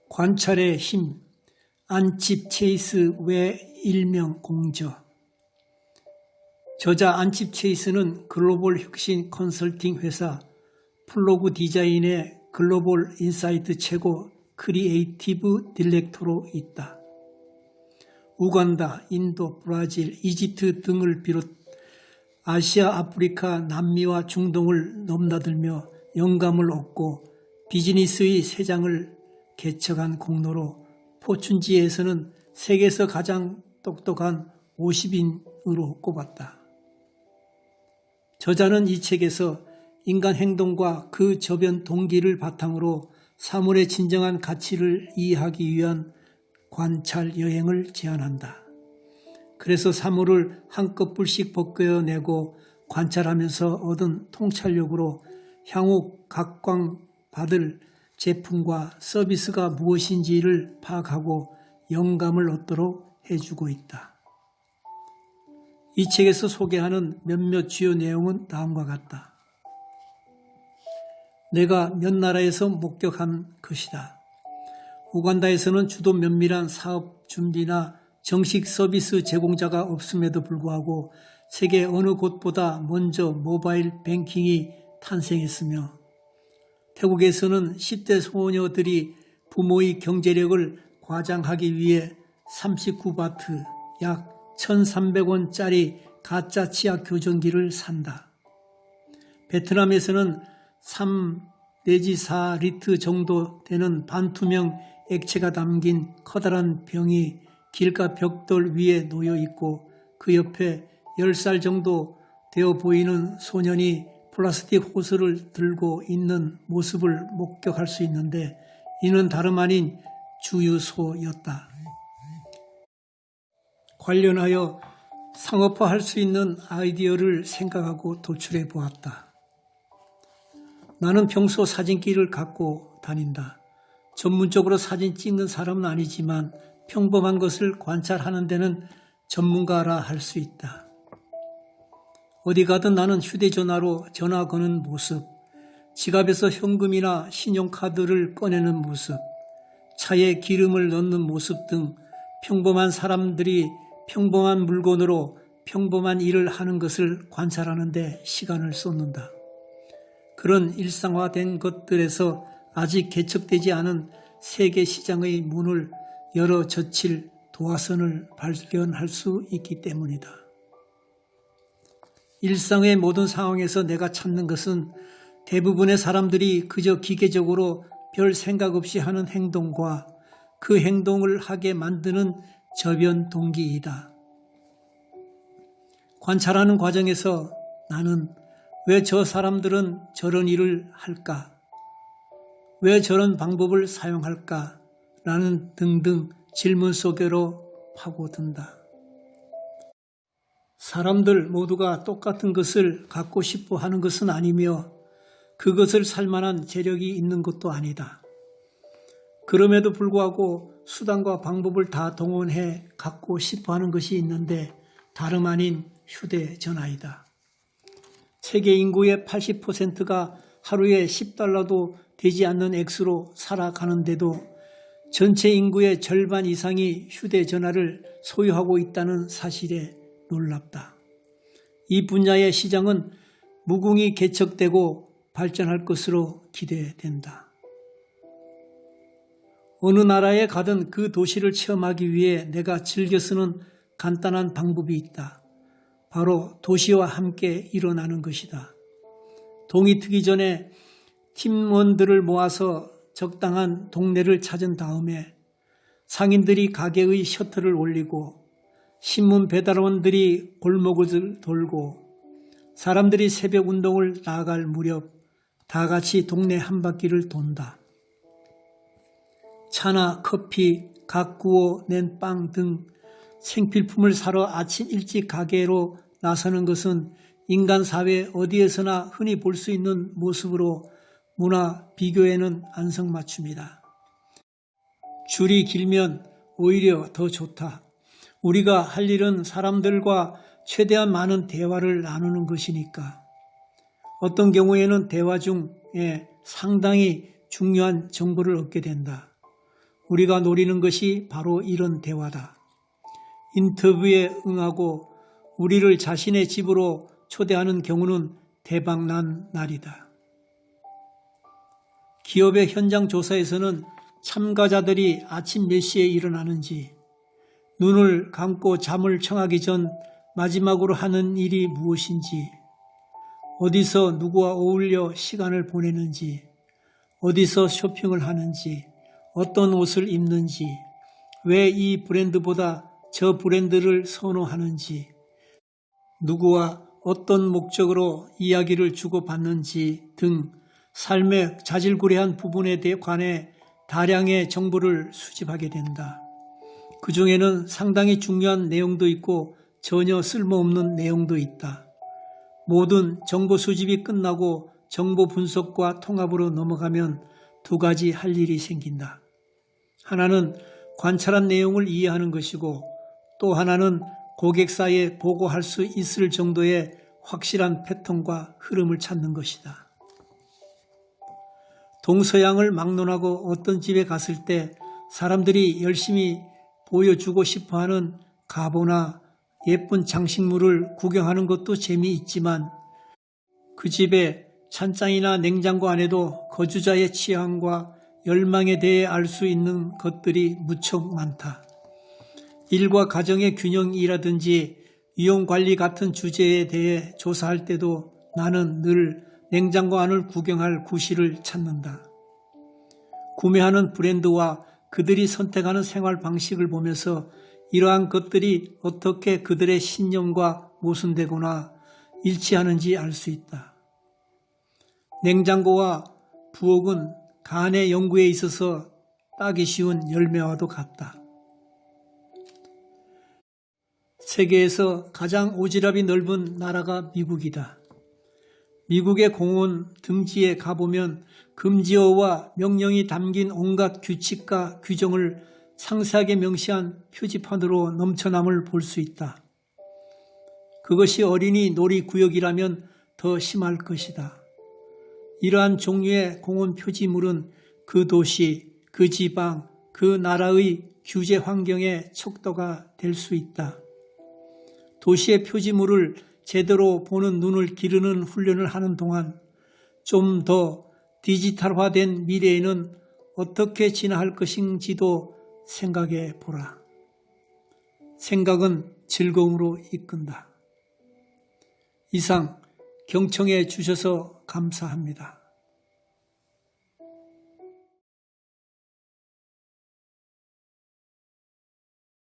관찰의 힘, 안칩 체이스 외 일명 공저. 저자 안칩 체이스는 글로벌 혁신 컨설팅 회사 플로그 디자인의 글로벌 인사이트 최고 크리에이티브 디렉터로 있다. 우간다, 인도, 브라질, 이집트 등을 비롯 아시아, 아프리카, 남미와 중동을 넘나들며 영감을 얻고 비즈니스의 세장을 개척한 공로로 포춘지에서는 세계에서 가장 똑똑한 50인으로 꼽았다. 저자는 이 책에서 인간 행동과 그 저변 동기를 바탕으로 사물의 진정한 가치를 이해하기 위한 관찰 여행을 제안한다. 그래서 사물을 한꺼풀씩 벗겨내고 관찰하면서 얻은 통찰력으로 향후 각광받을 제품과 서비스가 무엇인지를 파악하고 영감을 얻도록 해주고 있다. 이 책에서 소개하는 몇몇 주요 내용은 다음과 같다. 내가 몇 나라에서 목격한 것이다. 우간다에서는 주도 면밀한 사업 준비나 정식 서비스 제공자가 없음에도 불구하고 세계 어느 곳보다 먼저 모바일 뱅킹이 탄생했으며 태국에서는 10대 소녀들이 부모의 경제력을 과장하기 위해 39바트 약 1,300원짜리 가짜 치약 교정기를 산다. 베트남에서는 3 내지 4리터 정도 되는 반투명 액체가 담긴 커다란 병이 길가 벽돌 위에 놓여 있고 그 옆에 10살 정도 되어 보이는 소년이 플라스틱 호스를 들고 있는 모습을 목격할 수 있는데 이는 다름 아닌 주유소였다. 관련하여 상업화할 수 있는 아이디어를 생각하고 도출해 보았다. 나는 평소 사진기를 갖고 다닌다. 전문적으로 사진 찍는 사람은 아니지만 평범한 것을 관찰하는 데는 전문가라 할 수 있다. 어디 가든 나는 휴대전화로 전화 거는 모습, 지갑에서 현금이나 신용카드를 꺼내는 모습, 차에 기름을 넣는 모습 등 평범한 사람들이 평범한 물건으로 평범한 일을 하는 것을 관찰하는 데 시간을 쏟는다. 그런 일상화된 것들에서 아직 개척되지 않은 세계 시장의 문을 열어 젖힐 도화선을 발견할 수 있기 때문이다. 일상의 모든 상황에서 내가 찾는 것은 대부분의 사람들이 그저 기계적으로 별 생각 없이 하는 행동과 그 행동을 하게 만드는 저변 동기이다. 관찰하는 과정에서 나는 왜 저 사람들은 저런 일을 할까? 왜 저런 방법을 사용할까? 라는 등등 질문 속으로 파고든다. 사람들 모두가 똑같은 것을 갖고 싶어 하는 것은 아니며 그것을 살 만한 재력이 있는 것도 아니다. 그럼에도 불구하고 수단과 방법을 다 동원해 갖고 싶어 하는 것이 있는데 다름 아닌 휴대전화이다. 세계 인구의 80%가 하루에 $10도 되지 않는 액수로 살아가는데도 전체 인구의 절반 이상이 휴대전화를 소유하고 있다는 사실에 놀랍다. 이 분야의 시장은 무궁히 개척되고 발전할 것으로 기대된다. 어느 나라에 가든 그 도시를 체험하기 위해 내가 즐겨 쓰는 간단한 방법이 있다. 바로 도시와 함께 일어나는 것이다. 동이 트기 전에 팀원들을 모아서 적당한 동네를 찾은 다음에 상인들이 가게의 셔터를 올리고 신문 배달원들이 골목을 돌고 사람들이 새벽 운동을 나갈 무렵 다 같이 동네 한 바퀴를 돈다. 차나 커피, 각 구워 낸 빵 등 생필품을 사러 아침 일찍 가게로 나서는 것은 인간 사회 어디에서나 흔히 볼 수 있는 모습으로 문화 비교에는 안성맞춤이다. 줄이 길면 오히려 더 좋다. 우리가 할 일은 사람들과 최대한 많은 대화를 나누는 것이니까. 어떤 경우에는 대화 중에 상당히 중요한 정보를 얻게 된다. 우리가 노리는 것이 바로 이런 대화다. 인터뷰에 응하고 우리를 자신의 집으로 초대하는 경우는 대박난 날이다. 기업의 현장 조사에서는 참가자들이 아침 몇 시에 일어나는지, 눈을 감고 잠을 청하기 전 마지막으로 하는 일이 무엇인지, 어디서 누구와 어울려 시간을 보내는지, 어디서 쇼핑을 하는지, 어떤 옷을 입는지, 왜 이 브랜드보다 저 브랜드를 선호하는지, 누구와 어떤 목적으로 이야기를 주고받는지 등 삶의 자질구레한 부분에 관해 다량의 정보를 수집하게 된다. 그 중에는 상당히 중요한 내용도 있고 전혀 쓸모없는 내용도 있다. 모든 정보 수집이 끝나고 정보 분석과 통합으로 넘어가면 두 가지 할 일이 생긴다. 하나는 관찰한 내용을 이해하는 것이고, 또 하나는 고객사에 보고할 수 있을 정도의 확실한 패턴과 흐름을 찾는 것이다. 동서양을 막론하고 어떤 집에 갔을 때 사람들이 열심히 보여주고 싶어하는 가보나 예쁜 장식물을 구경하는 것도 재미있지만, 그 집의 찬장이나 냉장고 안에도 거주자의 취향과 열망에 대해 알 수 있는 것들이 무척 많다. 일과 가정의 균형이라든지 위험관리 같은 주제에 대해 조사할 때도 나는 늘 냉장고 안을 구경할 구실을 찾는다. 구매하는 브랜드와 그들이 선택하는 생활 방식을 보면서 이러한 것들이 어떻게 그들의 신념과 모순되거나 일치하는지 알 수 있다. 냉장고와 부엌은 간의 연구에 있어서 따기 쉬운 열매와도 같다. 세계에서 가장 오지랖이 넓은 나라가 미국이다. 미국의 공원 등지에 가보면 금지어와 명령이 담긴 온갖 규칙과 규정을 상세하게 명시한 표지판으로 넘쳐남을 볼 수 있다. 그것이 어린이 놀이구역이라면 더 심할 것이다. 이러한 종류의 공원 표지물은 그 도시, 그 지방, 그 나라의 규제 환경의 척도가 될 수 있다. 도시의 표지물을 제대로 보는 눈을 기르는 훈련을 하는 동안 좀 더 디지털화된 미래에는 어떻게 지나갈 것인지도 생각해 보라. 생각은 즐거움으로 이끈다. 이상 경청해 주셔서 감사합니다.